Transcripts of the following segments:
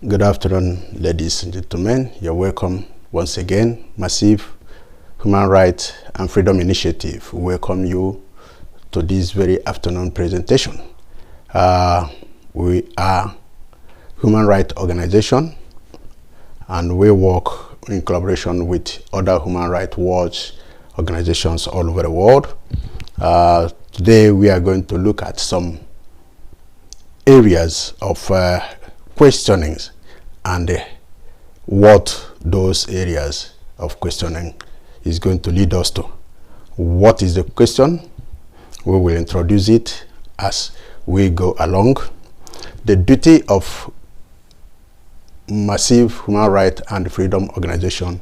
Good afternoon, ladies and gentlemen. You're welcome once again. Massive Human Rights and Freedom Initiative welcome you to this very afternoon presentation. We are human rights organization and we work in collaboration with other human rights watch organizations all over the world. Today we are going to look at some areas of questionings and what those areas of questioning is going to lead us to. What is the question? We will introduce it as we go along. The duty of Massive Human Rights and Freedom Organization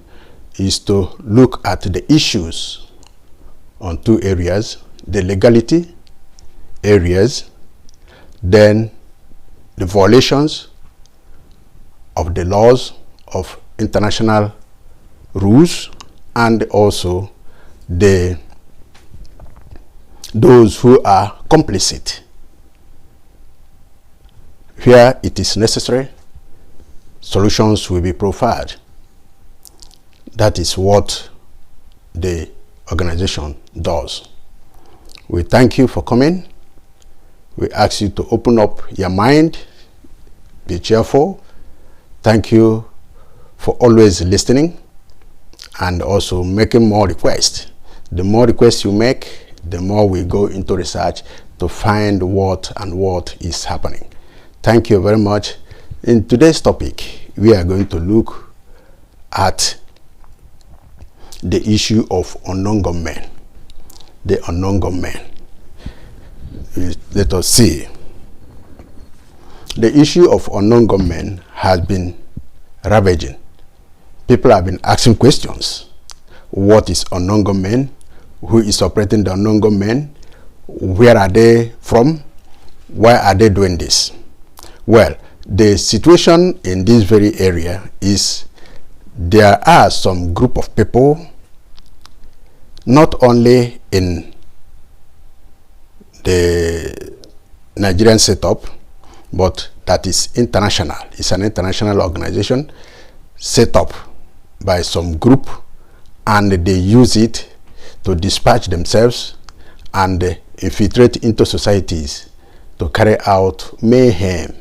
is to look at the issues on two areas: the legality areas, then the violations of the laws of international rules, and also those who are complicit. Where it is necessary, solutions will be provided. That is what the organization does. We thank you for coming. We ask you to open up your mind, be cheerful. Thank you for always listening and also making more requests. The more requests you make, the more we go into research to find what is happening. Thank you very much. In today's topic, we are going to look at the issue of unknown gunmen. The unknown gunmen. Let us see. The issue of unknown gunmen has been ravaging. People have been asking questions. What is unknown gunmen? Who is operating the unknown gunmen? Where are they from? Why are they doing this? Well, the situation in this very area is there are some group of people, not only in the Nigerian setup, but that is international. It's an international organization set up by some group, and they use it to dispatch themselves and infiltrate into societies to carry out mayhem,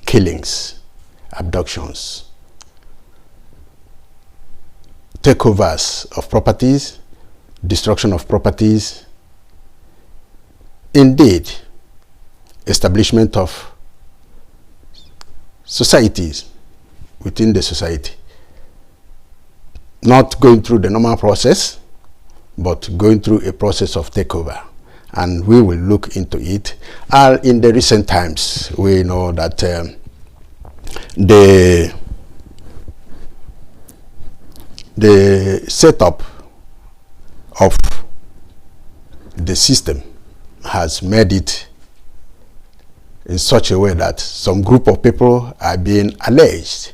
killings, abductions, takeovers of properties, destruction of properties, indeed, establishment of societies within the society. Not going through the normal process, but going through a process of takeover. And we will look into it. In the recent times, we know that the setup of the system has made it in such a way that some group of people are being alleged,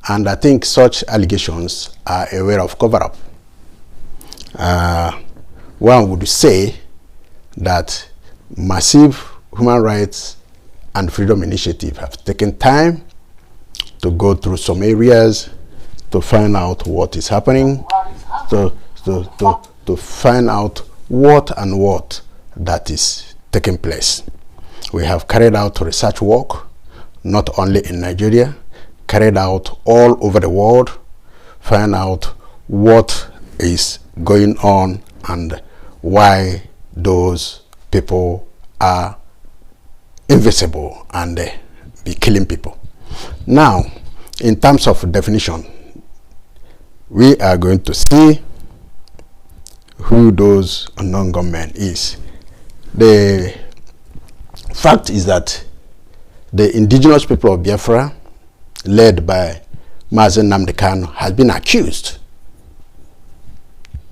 and I think such allegations are a way of cover-up. One would say that Massive Human Rights and Freedom Initiative have taken time to go through some areas to find out what is happening, to find out what that is taking place. We have carried out research work, not only in Nigeria, carried out all over the world, find out what is going on and why those people are invisible and be killing people. Now, in terms of definition, we are going to see who those unknown gunmen is. The fact is that the indigenous people of Biafra, led by Mazi Nnamdi Kanu, has been accused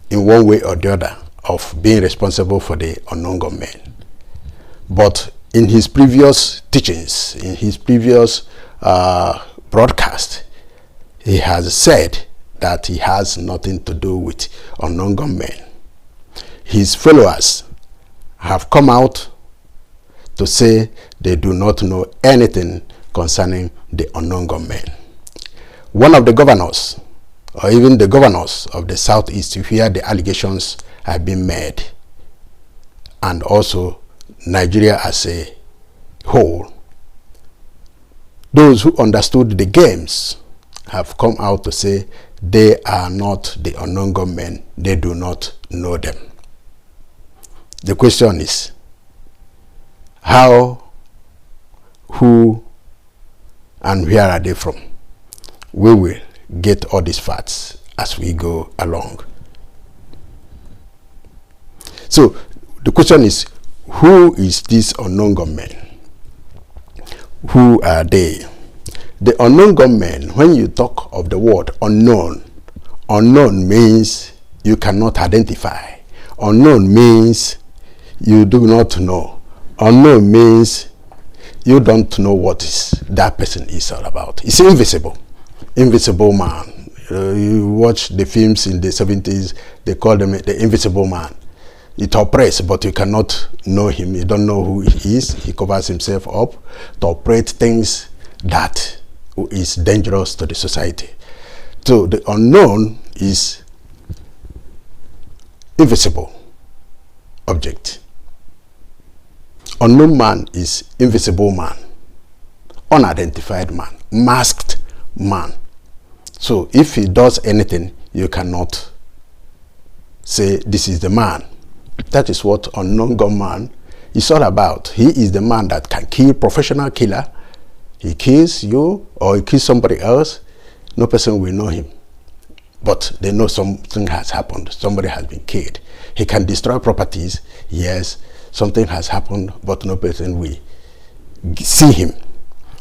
in one way or the other of being responsible for the unknown gunmen. But in his previous teachings, in his previous broadcast, he has said that he has nothing to do with unknown gunmen. His followers have come out to say they do not know anything concerning the unknown gunmen. One of the governors, or even the governors of the Southeast, where the allegations have been made, and also Nigeria as a whole, those who understood the games have come out to say they are not the unknown gunmen, they do not know them. The question is, how, who, and where are they from? We will get all these facts as we go along. So the question is, who is this unknown gunmen? Who are they? The unknown gunmen, when you talk of the word unknown, unknown means you cannot identify. Unknown means you do not know. Unknown means you don't know what that person is all about. It's invisible. Invisible man. You watch the films in the 70s, they call them the invisible man. It operates, but you cannot know him. You don't know who he is. He covers himself up to operate things that is dangerous to the society. So the unknown is invisible object. Unknown man is invisible man, unidentified man, masked man. So if he does anything, you cannot say this is the man. That is what unknown gunman is all about. He is the man that can kill, professional killer. He kills you or he kills somebody else, no person will know him. But they know something has happened, somebody has been killed. He can destroy properties, yes, something has happened, but no person will see him.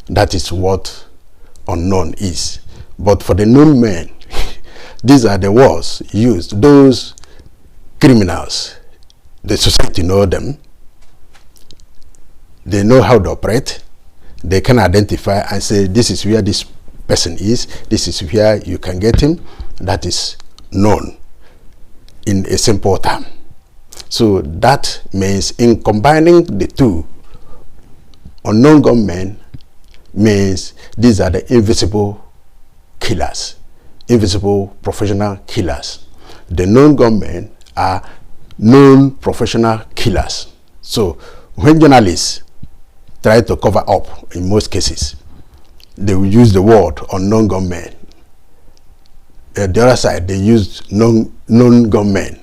That is what unknown is. But for the known men, these are the words used. Those criminals, the society know them. They know how to operate. They can identify and say, this is where this person is. This is where you can get him. That is known in a simple term. So that means in combining the two, unknown gunmen means these are the invisible killers, invisible professional killers. The known gunmen are known professional killers. So when journalists try to cover up, in most cases, they will use the word unknown gunmen. The other side, they use known gunmen.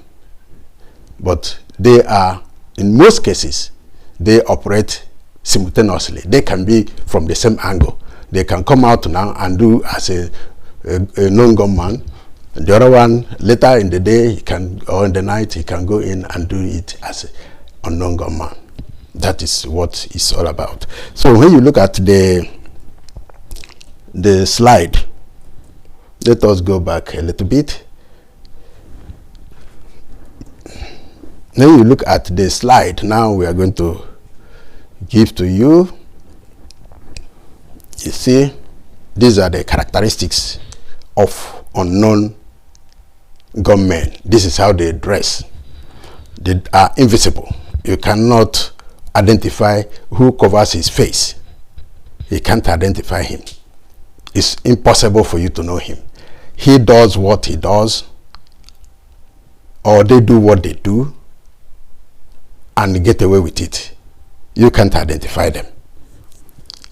But they are, in most cases, they operate simultaneously. They can be from the same angle. They can come out now and do as a known gunman. The other one, later in the day, he can, or in the night, he can go in and do it as an unknown gunman. That is what it's all about. So when you look at the slide, let us go back a little bit. Then you look at the slide. Now we are going to give to you. You see, these are the characteristics of unknown gunmen. This is how they dress. They are invisible. You cannot identify who covers his face. You can't identify him. It's impossible for you to know him. He does what he does, or they do what they do, and get away with it. You can't identify them.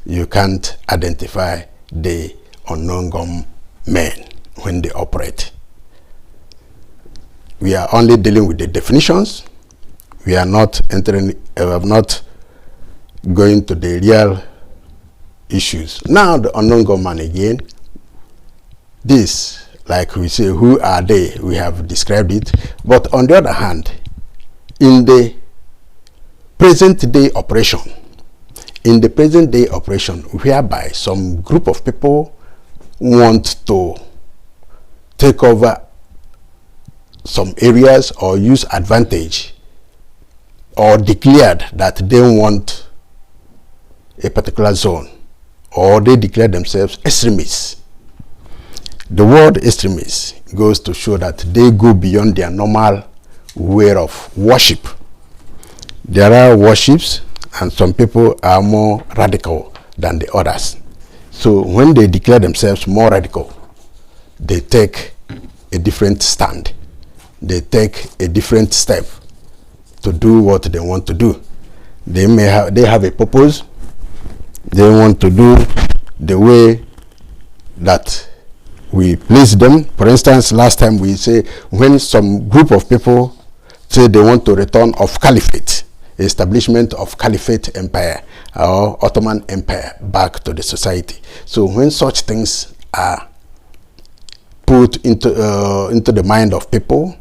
You can't identify the unknown gunmen when they operate. We are only dealing with the definitions. We are not entering, not going to the real issues. Now the unknown gunman again. This, like we say, who are they? We have described it. But on the other hand, in the present day operation, whereby some group of people want to take over some areas or use advantage, or declared that they want a particular zone, or they declare themselves extremists. The word extremists goes to show that they go beyond their normal way of worship. There are worships and some people are more radical than the others. So when they declare themselves more radical, they take a different stand. They take a different step to do what they want to do. They have a purpose. They want to do the way that we please them. For instance, last time we say when some group of people say they want to return of caliphate, establishment of caliphate empire or Ottoman empire back to the society. So when such things are put into the mind of people,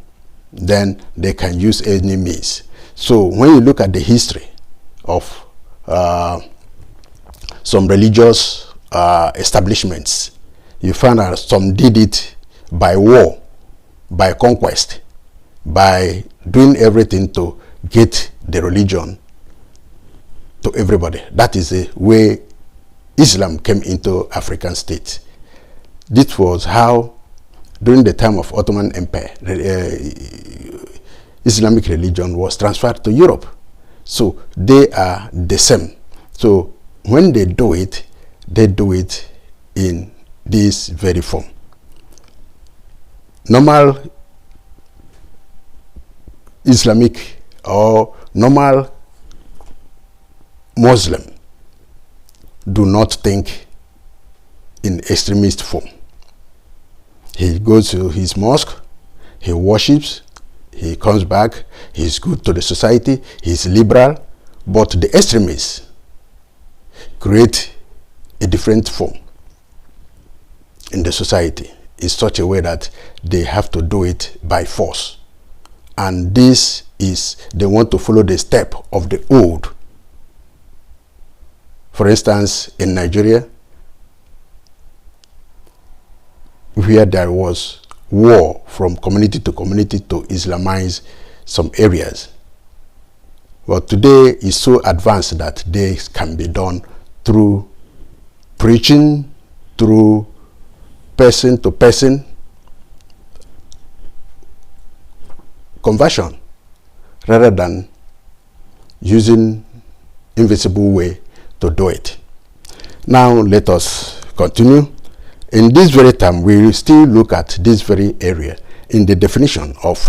then they can use any means. So when you look at the history of some religious establishments, you find that some did it by war, by conquest, by doing everything to get the religion to everybody. That is the way Islam came into African states. This was how, during the time of Ottoman Empire, Islamic religion was transferred to Europe. So they are the same. So when they do it in this very form. Normal Islamic or normal Muslim do not think in extremist form. He goes to his mosque, he worships, he comes back, he's good to the society, he's liberal, but the extremists create a different form in the society in such a way that they have to do it by force. And this is, they want to follow the step of the old. For instance, in Nigeria, where there was war from community to Islamize some areas. But today is so advanced that this can be done through preaching, through person to person conversion, rather than using invisible way to do it. Now let us continue. In this very time, we will still look at this very area in the definition of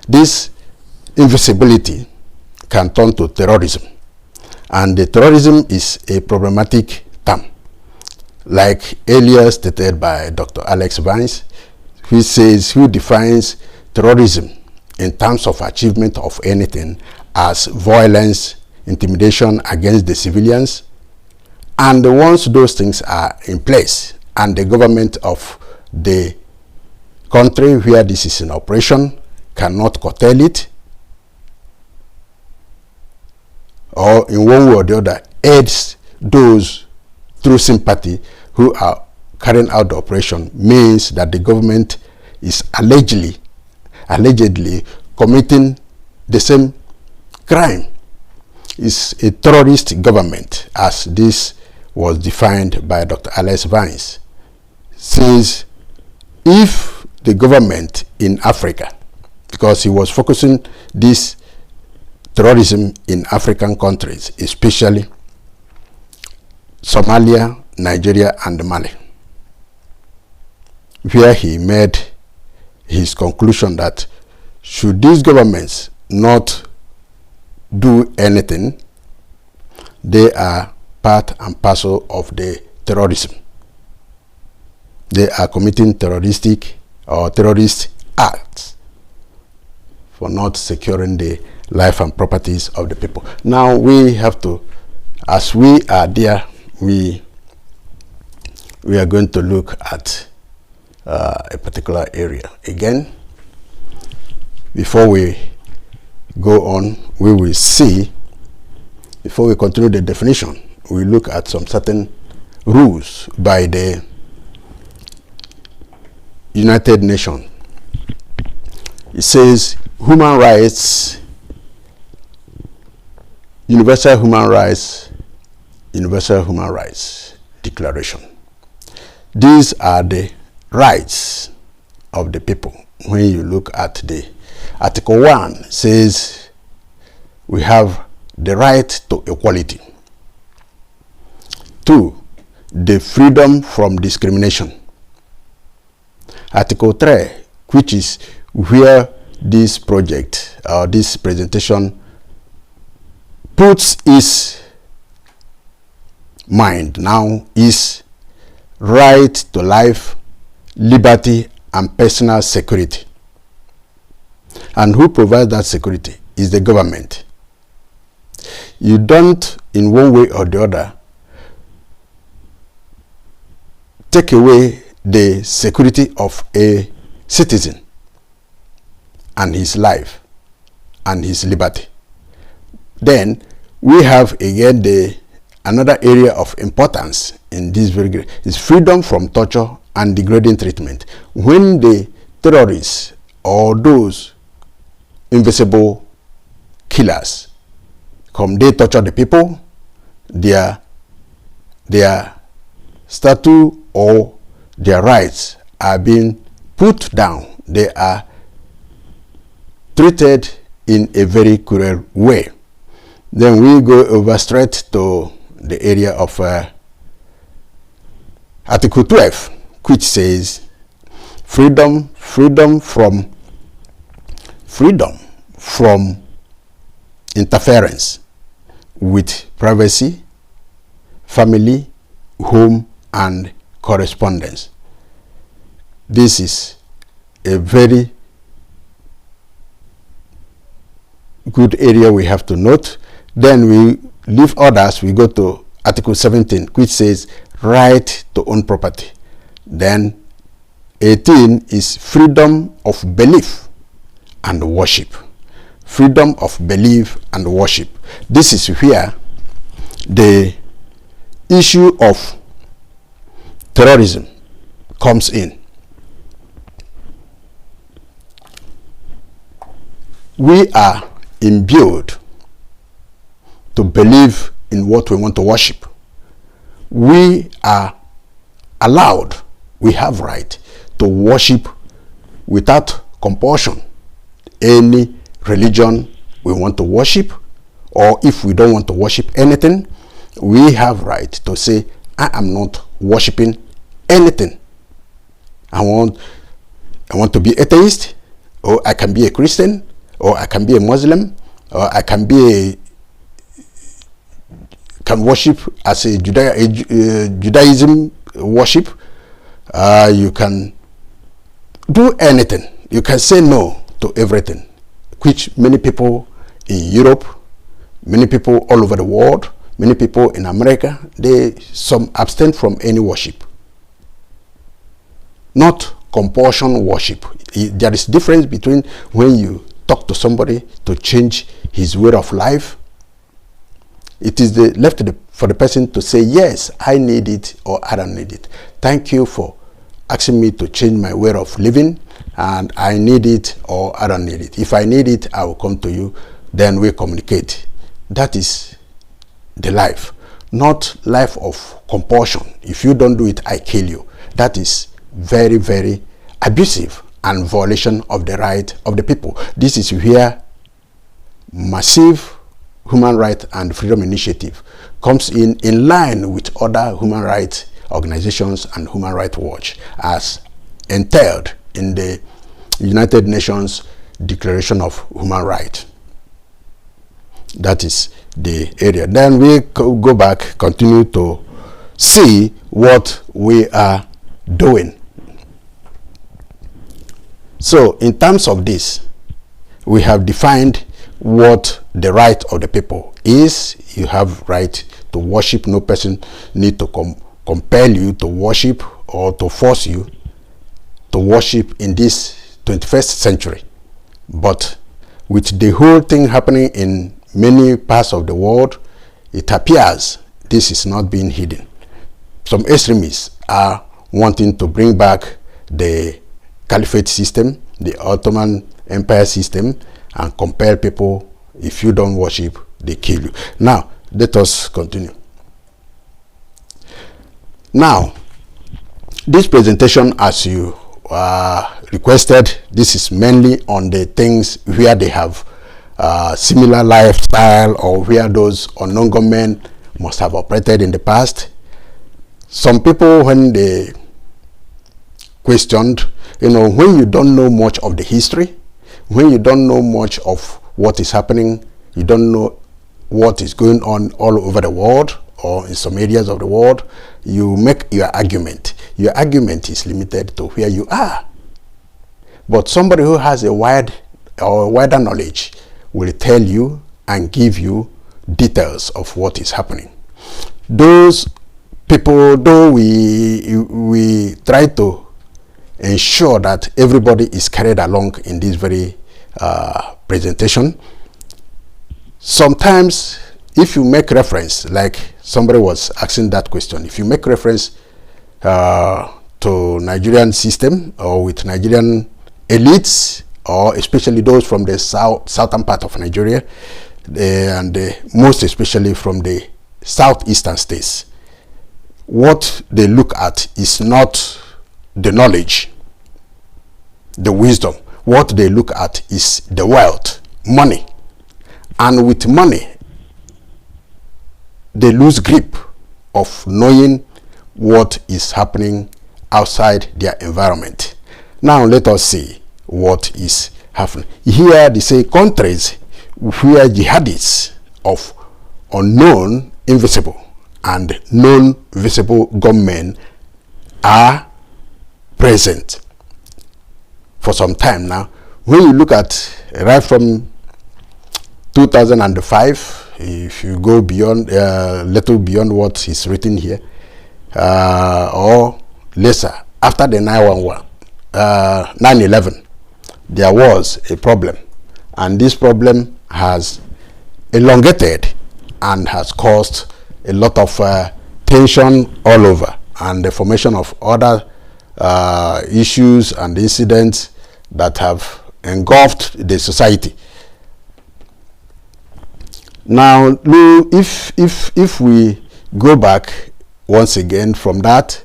this invisibility can turn to terrorism. And the terrorism is a problematic term, like earlier stated by Dr. Alex Vines, who defines terrorism in terms of achievement of anything as violence, intimidation against the civilians. And once those things are in place, and the government of the country where this is in operation cannot curtail it, or in one way or the other aids those through sympathy who are carrying out the operation, means that the government is allegedly committing the same crime. It's a terrorist government, as this was defined by Dr. Alex Vines. Says if the government in Africa, because he was focusing this terrorism in African countries, especially Somalia, Nigeria, and Mali, where he made his conclusion that should these governments not do anything, they are part and parcel of the terrorism. They are committing terroristic or terrorist acts for not securing the life and properties of the people. Now we have to, as we are there, we are going to look at a particular area. Again, before we go on, we will see, before we continue the definition, we look at some certain rules by the United Nations. It says human rights, universal human rights declaration. These are the rights of the people. When you look at the Article 1, says we have the right to equality. 2, the freedom from discrimination. Article 3, which is where this project or this presentation puts its mind now, is right to life, liberty, and personal security. And who provides that security is the government. You don't, in one way or the other, take away the security of a citizen and his life and his liberty. Then we have again another area of importance in this very great is freedom from torture and degrading treatment. When the terrorists or those invisible killers come, they torture the people, their status or their rights are being put down. They are treated in a very cruel way. Then we go over straight to the area of Article 12, which says freedom from interference with privacy, family, home, and correspondence. This is a very good area we have to note. Then we leave others, we go to Article 17, which says right to own property. Then 18 is freedom of belief and worship. Freedom of belief and worship. This is where the issue of terrorism comes in. We are imbued to believe in what we want to worship. We are allowed, we have right to worship without compulsion any religion we want to worship, or if we don't want to worship anything, we have right to say, I am not worshiping anything. I want to be atheist, or I can be a Christian, or I can be a Muslim, or I can worship as a Judaism worship. You can do anything. You can say no to everything, which many people in Europe, many people all over the world, many people in America, some abstain from any worship. Not compulsion worship. There is difference between when you talk to somebody to change his way of life. It is left for the person to say, yes, I need it or I don't need it. Thank you for asking me to change my way of living, and I need it or I don't need it. If I need it, I will come to you, then we communicate. That is the life, not life of compulsion. If you don't do it, I kill you. That is very, very abusive and violation of the right of the people. This is where massive human rights and freedom initiative comes in line with other human rights organizations and Human Rights Watch as entailed in the United Nations Declaration of Human Rights. That is the area. Then we go back, continue to see what we are doing. So in terms of this, we have defined what the right of the people is. You have right to worship. No person need to compel you to worship or to force you to worship in this 21st century. But with the whole thing happening in many parts of the world, it appears this is not being hidden. Some extremists are wanting to bring back the caliphate system, the Ottoman Empire system, and compel people, if you don't worship, they kill you. Now, let us continue. Now, this presentation, as you requested, this is mainly on the things where they have similar lifestyle, or where those unknown gunmen must have operated in the past. Some people, when they questioned, when you don't know much of the history, when you don't know much of what is happening, you don't know what is going on all over the world or in some areas of the world, you make your argument. Your argument is limited to where you are. But somebody who has a wider knowledge will tell you and give you details of what is happening. Those people, though we try to ensure that everybody is carried along in this very presentation, sometimes if you make reference, like somebody was asking that question, if you make reference to Nigerian system or with Nigerian elites, or especially those from the southern part of Nigeria, and most especially from the southeastern states, what they look at is not the knowledge, the wisdom. What they look at is the wealth, money. And with money, they lose grip of knowing what is happening outside their environment. Now let us see what is happening. Here they say countries where jihadists of unknown, invisible, and known visible gunmen are present for some time now. When you look at right from 2005, if you go beyond little beyond what is written here, or lesser, after the 9/11, there was a problem, and this problem has elongated and has caused a lot of tension all over, and the formation of other issues and incidents that have engulfed the society. Now, if we go back once again from that,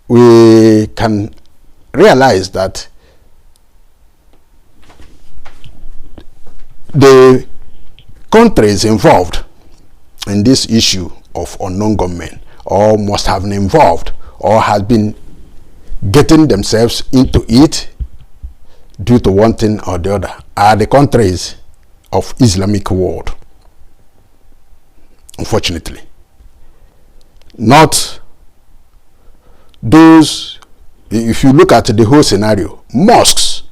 we can realize that the countries involved in this issue of unknown gunmen, or must have been involved, or has been getting themselves into it due to one thing or the other, are the countries of Islamic world. Unfortunately, not those. If you look at the whole scenario, mosques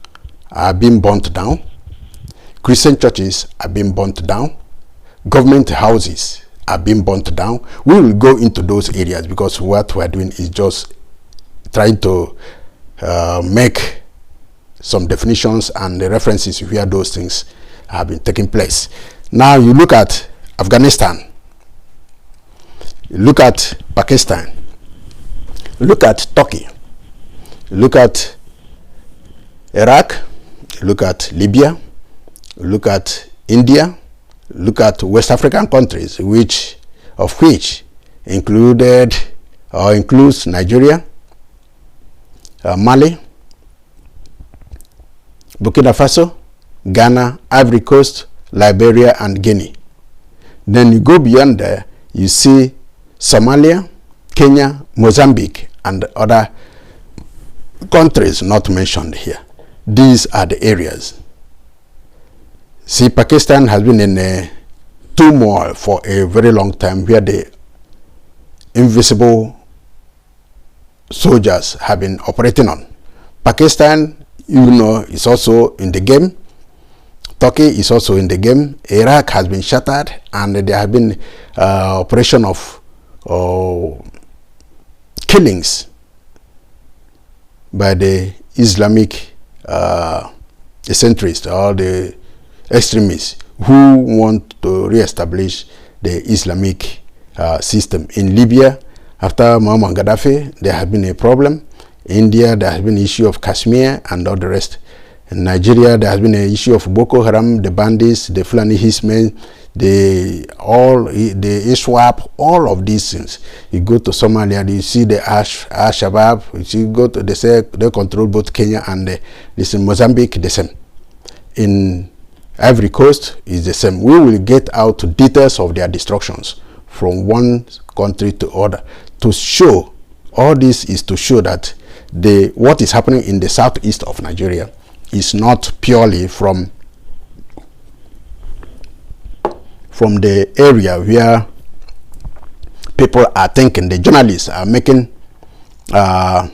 are being burnt down, Christian churches are being burnt down, government houses are being burnt down. We will go into those areas because what we are doing is just trying to make some definitions and the references where those things have been taking place. Now you look at Afghanistan, you look at Pakistan, you look at Turkey, you look at Iraq, you look at Libya, you look at India, you look at West African countries, which includes Nigeria, Mali, Burkina Faso, Ghana, Ivory Coast, Liberia, and Guinea. Then you go beyond there, you see Somalia, Kenya, Mozambique, and other countries not mentioned here. These are the areas. See, Pakistan has been in a turmoil for a very long time, where the invisible soldiers have been operating on. Pakistan, is also in the game. Turkey is also in the game. Iraq has been shattered, and there have been operation of killings by the Islamic centrists or the extremists who want to re-establish the Islamic system. In Libya, after Muammar Gaddafi, there has been a problem. India, there has been an issue of Kashmir and all the rest. In Nigeria, there has been an issue of Boko Haram, the bandits, the Fulani Hismen, the ISWAP, all of these things. You go to Somalia, you see the Al-Shabaab. You go to, they control both Kenya and this in Mozambique, the same. In Ivory Coast is the same. We will get out details of their destructions from one country to other to show. All this is to show that what is happening in the southeast of Nigeria is not purely from the area where people are thinking. The journalists are making the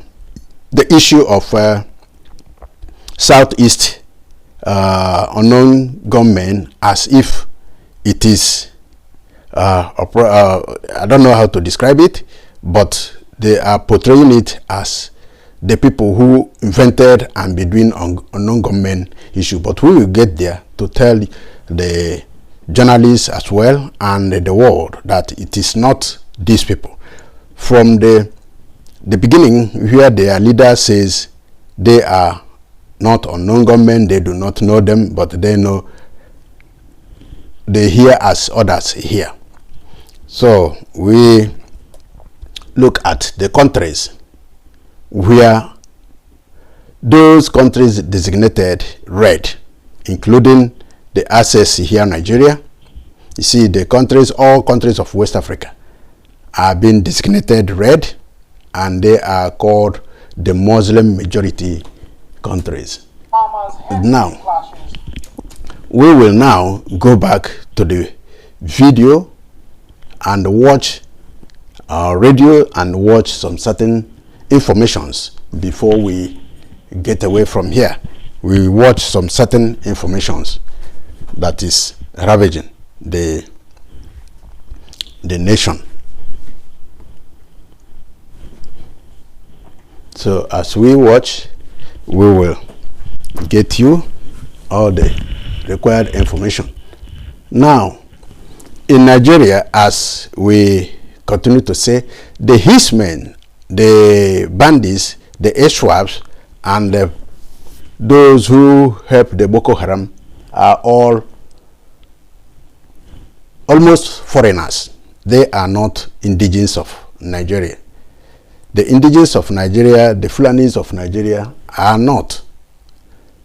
issue of southeast unknown gunmen as if it is I don't know how to describe it, but they are portraying it as the people who invented and be doing unknown gunmen issue. But we will get there to tell the journalists as well and the world that it is not these people. From the beginning, where their leader says they are not unknown gunmen, they do not know them, but they hear as others hear. So we look at the countries where those countries designated red, including the access here in Nigeria. You see, the countries, all countries of West Africa are being designated red, and they are called the Muslim majority countries. Now, we will now go back to the video and watch radio and watch some certain informations before we get away from here. We watch some certain informations that is ravaging the nation. So as we watch, we will get you all the required information. Now, in Nigeria, as we continue to say, the hitmen, the bandits, the Ashwabs, and those who help the Boko Haram are all almost foreigners. They are not indigenous of Nigeria. The indigenous of Nigeria, the Fulanis of Nigeria, are not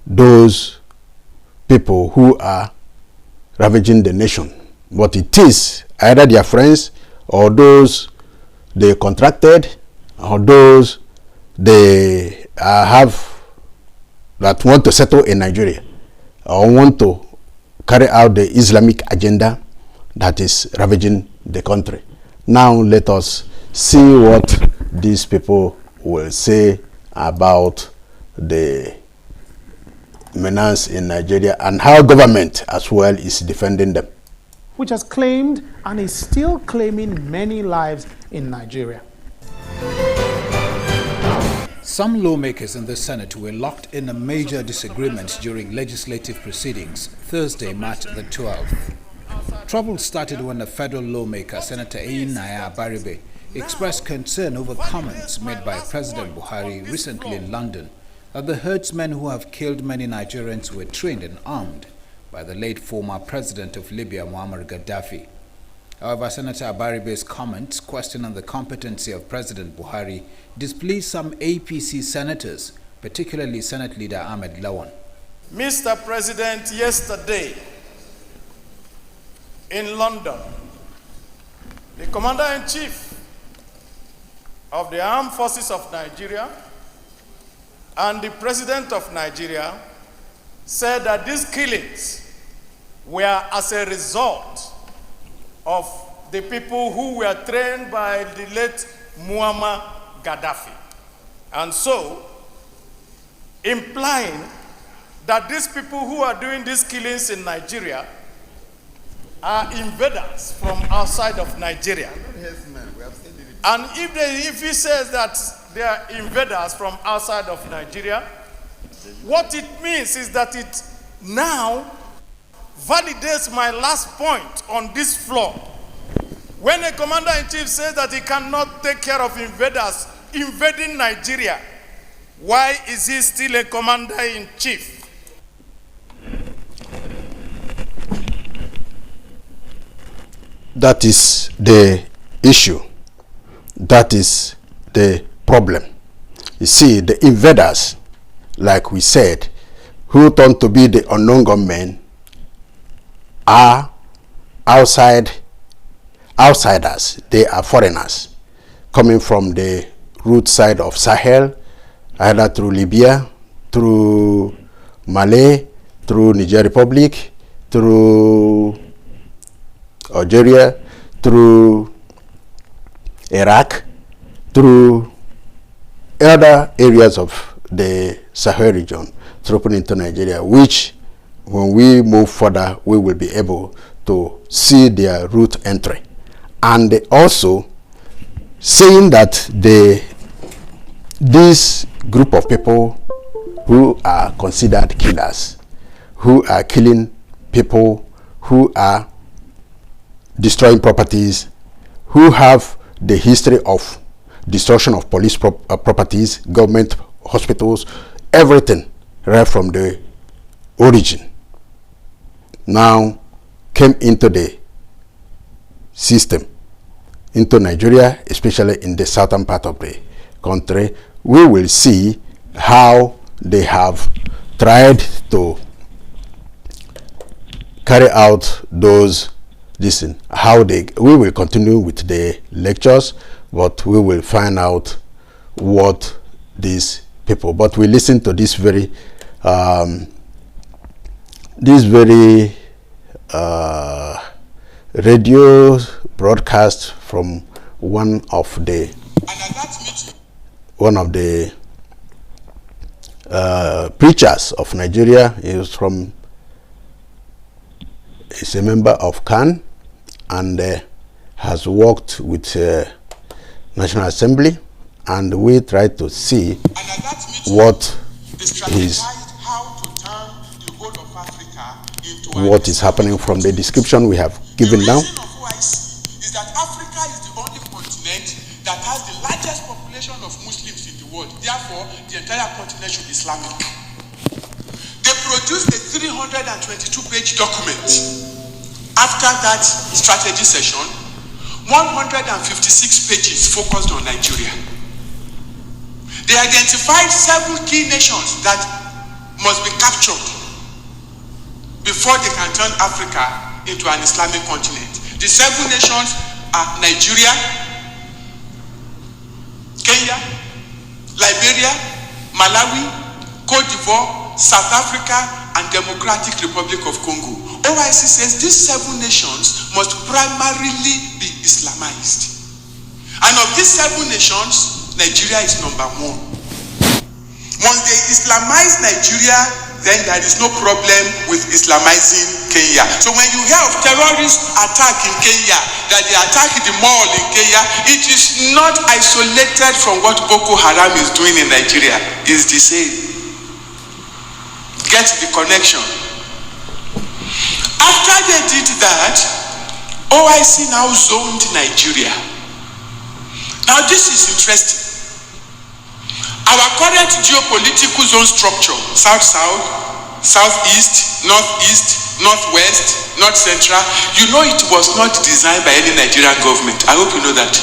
those people who are ravaging the nation, but it is either their friends or those they contracted or those they have that want to settle in Nigeria or want to carry out the Islamic agenda that is ravaging the country. Now let us see what these people will say about the menace in Nigeria and how government as well is defending them. Which has claimed and is still claiming many lives in Nigeria. Some lawmakers in the Senate were locked in a major disagreement during legislative proceedings Thursday, March the 12th. Trouble started when a federal lawmaker, Senator Nnamdi Baribe, expressed concern over comments made by President Buhari recently in London that the herdsmen who have killed many Nigerians were trained and armed by the late former president of Libya, Muammar Gaddafi. However, Senator Baribe's comments questioning the competency of President Buhari displeased some APC senators, particularly Senate Leader Ahmed Lawan. Mr. President, yesterday in London, the Commander-in-Chief of the Armed Forces of Nigeria and the President of Nigeria said that these killings were as a result of the people who were trained by the late Muammar Gaddafi. And so, implying that these people who are doing these killings in Nigeria are invaders from outside of Nigeria. And if he says that they are invaders from outside of Nigeria, what it means is that it now validates my last point on this floor. When a commander-in-chief says that he cannot take care of invaders invading Nigeria, why is he still a commander-in-chief? That is the issue. That is the problem. You see, the invaders, like we said, who turned to be the unknown gunmen, are outsiders. They are foreigners coming from the root side of Sahel, either through Libya, through Mali, through Niger Republic, through Algeria, through Iraq, through other areas of the Sahel region, dropping into Nigeria, which when we move further, we will be able to see their route entry. And also saying that this group of people who are considered killers, who are killing people, who are destroying properties, who have the history of destruction of police properties, government hospitals, everything right from the origin, now came into the system, into Nigeria, especially in the southern part of the country. We will see how they have tried to carry out those we will continue with the lectures, but we will find out what these people, but we listen to this very radio broadcast from one of the preachers of Nigeria. He's a member of Kanu and has worked with National Assembly, and we try to see what is happening from the description we have given now. The reason of OIC is that Africa is the only continent that has the largest population of Muslims in the world. Therefore, the entire continent should be Islamic. They produced a 322-page document. After that strategy session, 156 pages focused on Nigeria. They identified 7 key nations that must be captured before they can turn Africa into an Islamic continent. The 7 nations are Nigeria, Kenya, Liberia, Malawi, Cote d'Ivoire, South Africa, and Democratic Republic of Congo. OIC says these 7 nations must primarily be Islamized. And of these 7 nations, Nigeria is number 1. Once they Islamize Nigeria, then there is no problem with Islamizing Kenya. So when you hear of terrorist attack in Kenya, that they attack the mall in Kenya, it is not isolated from what Boko Haram is doing in Nigeria. It's the same. Get the connection. After they did that, OIC now zoned Nigeria. Now this is interesting. Our current geopolitical zone structure, South-South, Southeast, Northeast, Northwest, North Central, you know it was not designed by any Nigerian government. I hope you know that.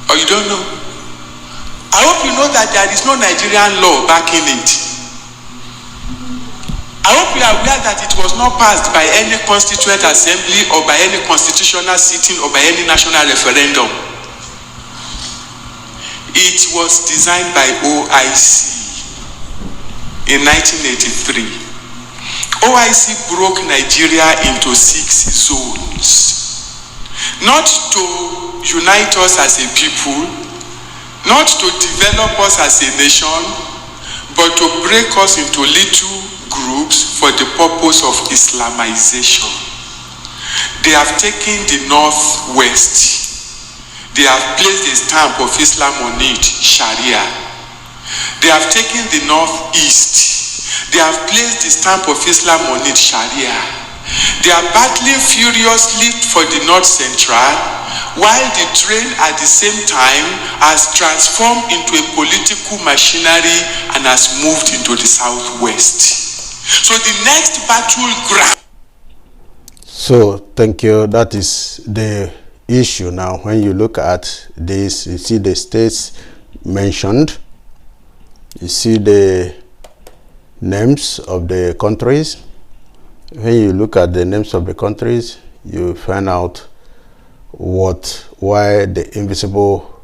Or you don't know? I hope you know that there is no Nigerian law backing it. I hope you are aware that it was not passed by any constituent assembly or by any constitutional sitting or by any national referendum. It was designed by OIC in 1983. OIC broke Nigeria into 6 zones. Not to unite us as a people, not to develop us as a nation, but to break us into little groups for the purpose of Islamization. They have taken the Northwest. They have placed a stamp of Islam on it, Sharia. They have taken the Northeast. They have placed the stamp of Islam on it, Sharia. They are battling furiously for the North Central, while the train at the same time has transformed into a political machinery and has moved into the Southwest. So the next battleground. So thank you. That is the issue. Now when you look at this, you see the states mentioned, you see the names of the countries, When you look at the names of the countries, you find out why the invisible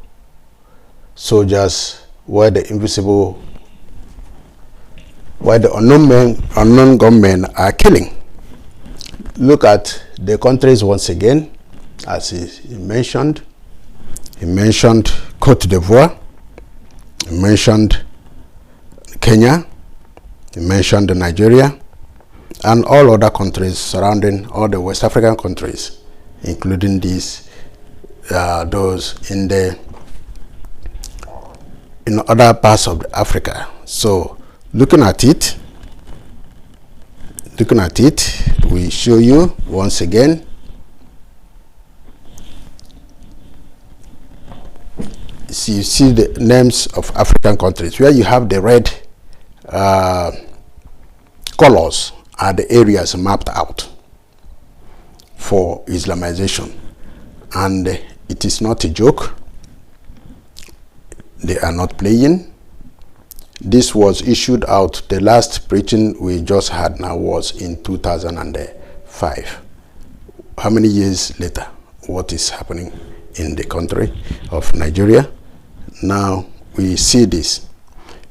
soldiers, why the unknown gunmen are killing. Look at the countries once again, as he mentioned. He mentioned Cote d'Ivoire, he mentioned Kenya, he mentioned Nigeria, and all other countries surrounding all the West African countries, including these, those in other parts of Africa. So, looking at it, we show you once again. So you see the names of African countries where you have the red colors are the areas mapped out for Islamization, and it is not a joke. They are not playing. This was issued out, the last preaching we just had now was in 2005. How many years later? What is happening in the country of Nigeria? Now we see this.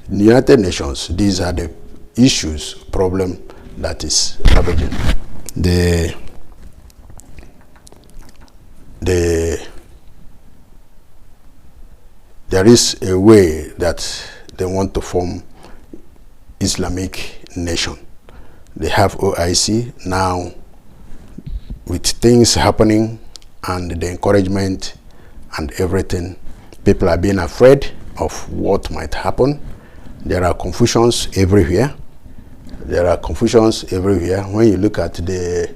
In the United Nations, these are the issues, problem that is ravaging. There is a way that they want to form Islamic nation. They have OIC now. With things happening and the encouragement and everything, people are being afraid of what might happen. There are confusions everywhere. When you look at the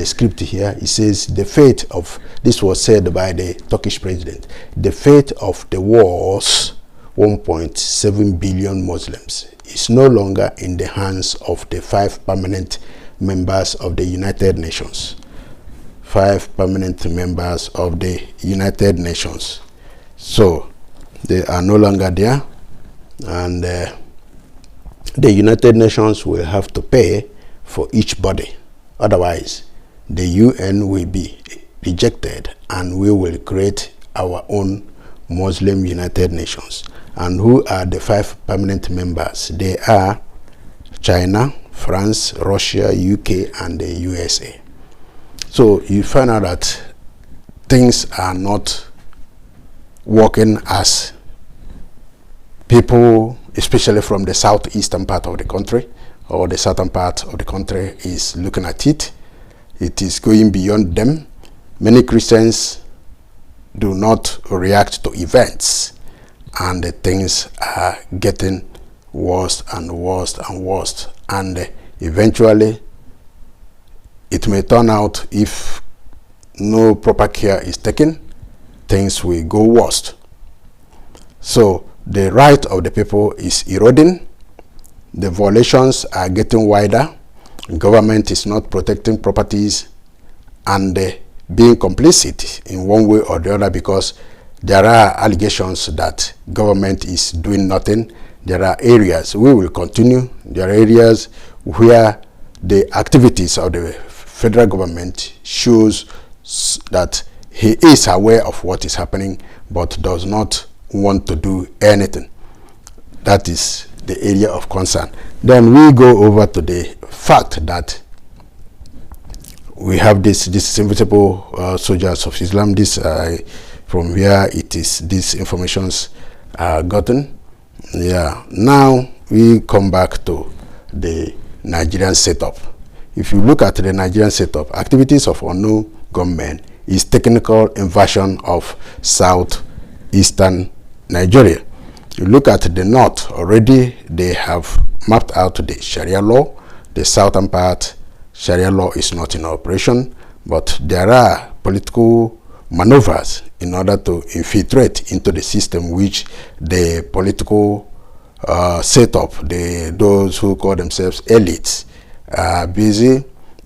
script here, it says the fate of, this was said by the Turkish president, the fate of the world's 1.7 billion Muslims is no longer in the hands of the 5 permanent members of the United Nations. 5 permanent members of the United Nations. So they are no longer there, and the United Nations will have to pay for each body. Otherwise, the UN will be rejected and we will create our own Muslim United Nations. And who are the 5 permanent members? They are China, France, Russia, UK, and the USA. So you find out that things are not working as people, especially from the southeastern part of the country or the southern part of the country, is looking at it. It is going beyond them. Many Christians do not react to events, and the things are getting worse and worse and worse. And eventually, it may turn out, if no proper care is taken, things will go worse. So the right of the people is eroding. The violations are getting wider. Government is not protecting properties, and being complicit in one way or the other, because there are allegations that government is doing nothing. There are areas, we will continue, there are areas where the activities of the federal government shows that he is aware of what is happening but does not want to do anything. That is the area of concern. Then we go over to the fact that we have this invisible soldiers of Islam. This from where it is these informations are gotten. Yeah. Now we come back to the Nigerian setup. If you look at the Nigerian setup, activities of unknown gunmen is technical invasion of southeastern Nigeria. You look at the north, already they have mapped out the Sharia law. The southern part, Sharia law is not in operation, but there are political maneuvers in order to infiltrate into the system, which the political setup, those who call themselves elites, are busy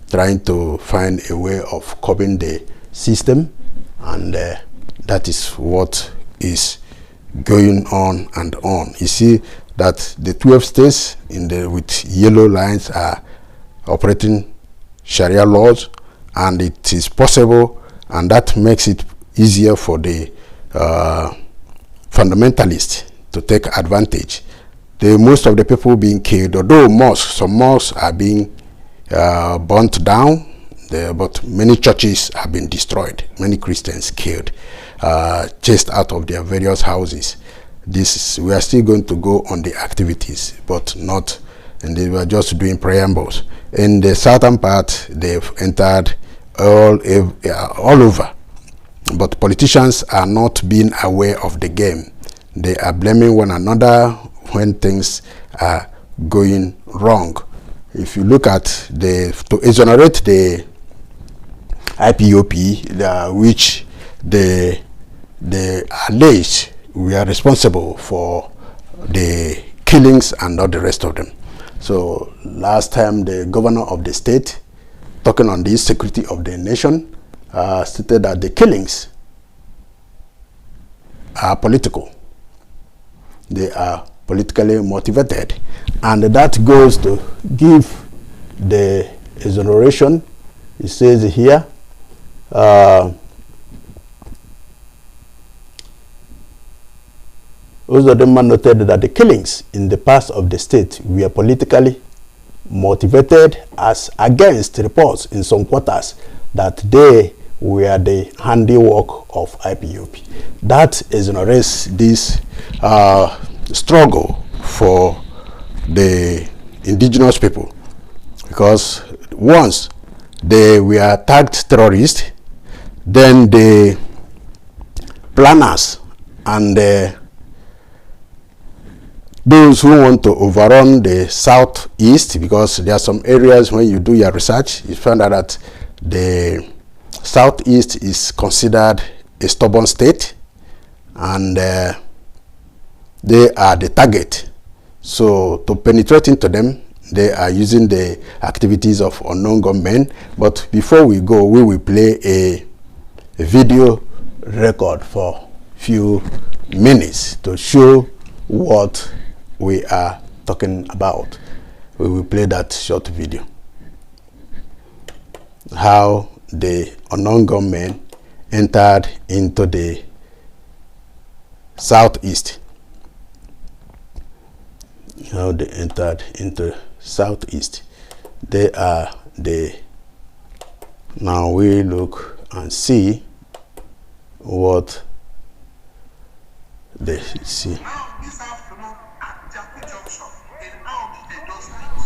trying to find a way of curbing the system, and that is what is going on and on. You see that the 12 states with yellow lines are operating Sharia laws, and it is possible, and that makes it easier for the fundamentalists to take advantage. Most of the people being killed, although some mosques are being burnt down, but many churches have been destroyed, many Christians killed, chased out of their various houses. We are still going to go on the activities, but not, and they were just doing preambles. In the southern part, they've entered all over, but politicians are not being aware of the game. They are blaming one another when things are going wrong. If you look at to exonerate the IPOP, which they allege we are responsible for the killings and not the rest of them. So last time the governor of the state, talking on the insecurity of the nation, stated that the killings are political. They are politically motivated, and that goes to give the exoneration. It says here, Uzodinma noted that the killings in the past of the state were politically motivated, as against reports in some quarters that they were the handiwork of IPOP. That exonerates this struggle for the indigenous people, because once they were tagged terrorists, then the planners and those who want to overrun the southeast, because there are some areas when you do your research, you find out that the southeast is considered a stubborn state, and they are the target. So to penetrate into them, they are using the activities of unknown gunmen. But before we go, we will play a video record for a few minutes to show what we are talking about. We will play that short video. How the unknown gunmen entered into the southeast. How they entered into southeast. They are the. Now we look and see what they see.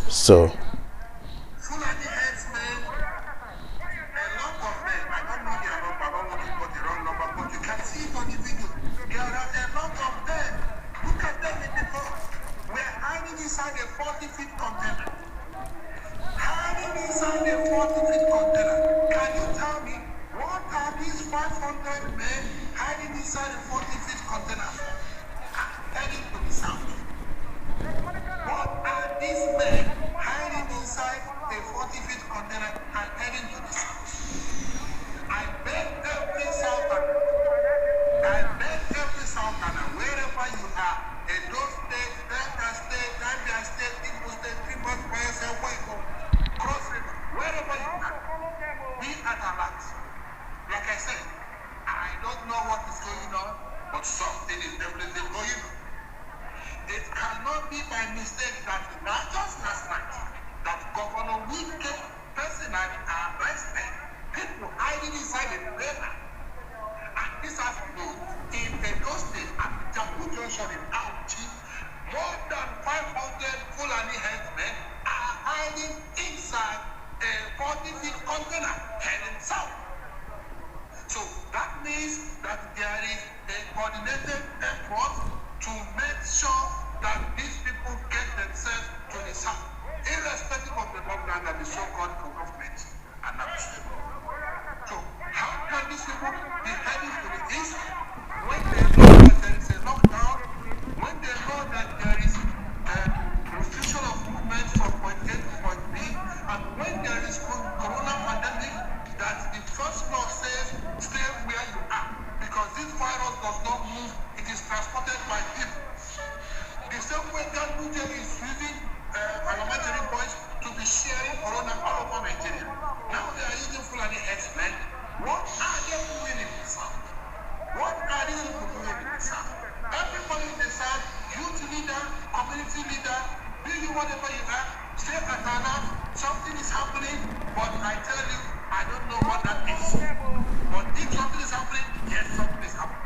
So Stay where you are, because this virus does not move. It whatever you have, say katana, something is happening, but I tell you, I don't know what that is. But if something is happening, yes, something is happening.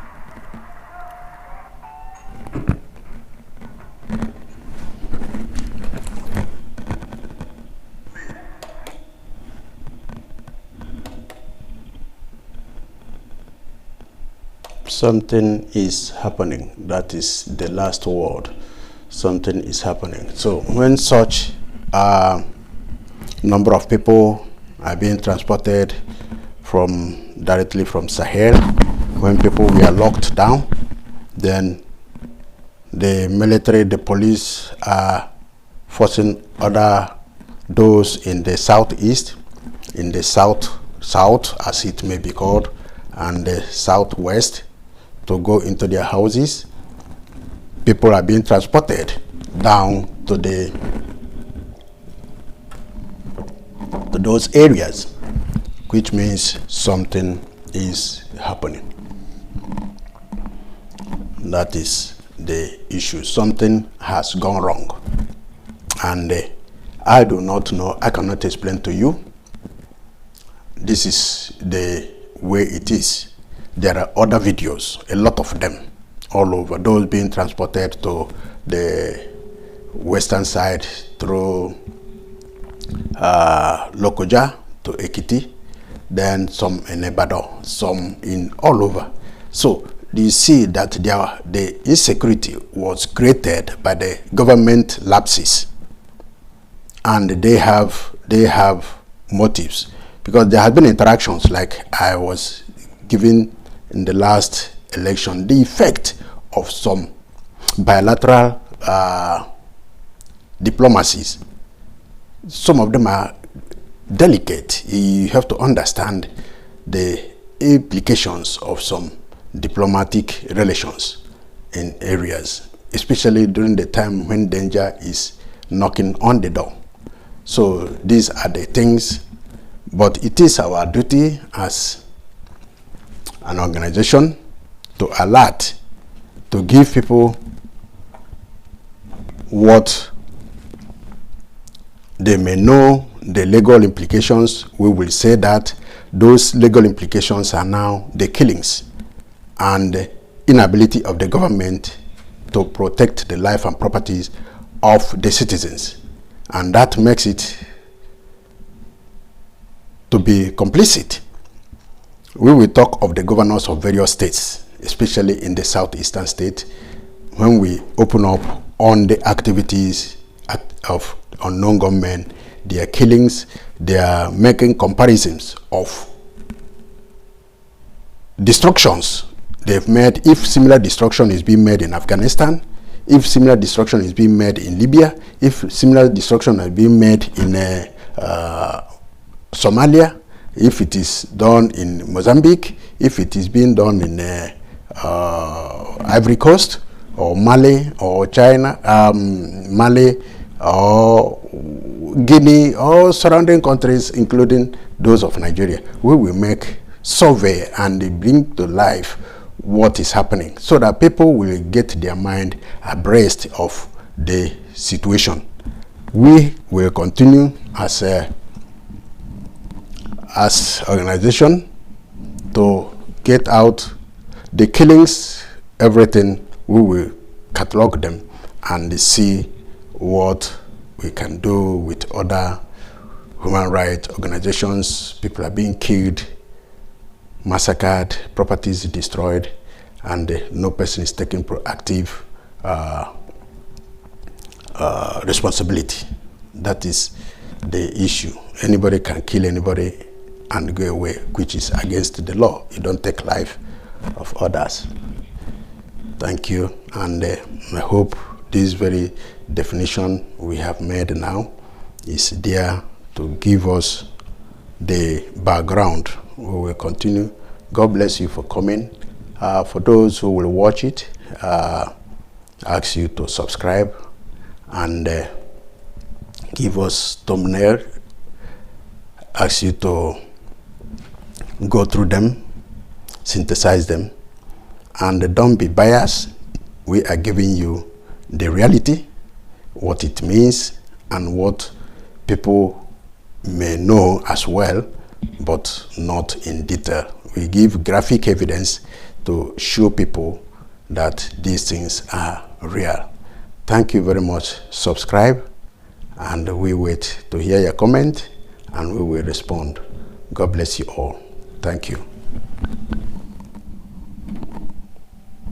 Something is happening. That is the last word. Something is happening. So when such number of people are being transported directly from Sahel, when people were locked down, then the military, the police are forcing those in the southeast, in the south as it may be called, and the southwest to go into their houses. People are being transported down to those areas, which means something is happening. That is the issue. Something has gone wrong, and I do not know. I cannot explain to you. This is the way it is. There are other videos, a lot of them, all over. Those being transported to the western side through Lokoja to Ekiti, then some in Ibadan, some in all over. So you see that the insecurity was created by the government lapses, and they have motives, because there have been interactions, like I was giving in the last election, the effect of some bilateral diplomacies. Some of them are delicate. You have to understand the implications of some diplomatic relations in areas, especially during the time when danger is knocking on the door. So these are the things, but it is our duty as an organization to alert, to give people what they may know, the legal implications. We will say that those legal implications are now the killings and the inability of the government to protect the life and properties of the citizens, and that makes it to be complicit. We will talk of the governors of various states, especially in the southeastern state, when we open up on the activities of unknown gunmen, their killings. They are making comparisons of destructions they've made. If similar destruction is being made in Afghanistan, if similar destruction is being made in Libya, if similar destruction is being made in Somalia, if it is done in Mozambique, if it is being done in Ivory Coast, or Mali, or China, Mali, or Guinea, or surrounding countries, including those of Nigeria, we will make survey and bring to life what is happening, so that people will get their mind abreast of the situation. We will continue as organization to get out the killings, everything. We will catalog them and see what we can do with other human rights organizations. People are being killed, massacred, properties destroyed, and no person is taking proactive responsibility. That is the issue. Anybody can kill anybody and go away, which is against the law. You don't take life of others. Thank you, and I hope this very definition we have made now is there to give us the background. We will continue. God bless you for coming. For those who will watch it, ask you to subscribe and give us thumbnail. Ask you to go through them, synthesize them, and don't be biased. We are giving you the reality, what it means and what people may know as well, but not in detail. We give graphic evidence to show people that these things are real. Thank you very much. Subscribe, and we wait to hear your comment, and we will respond. God bless you all. Thank you.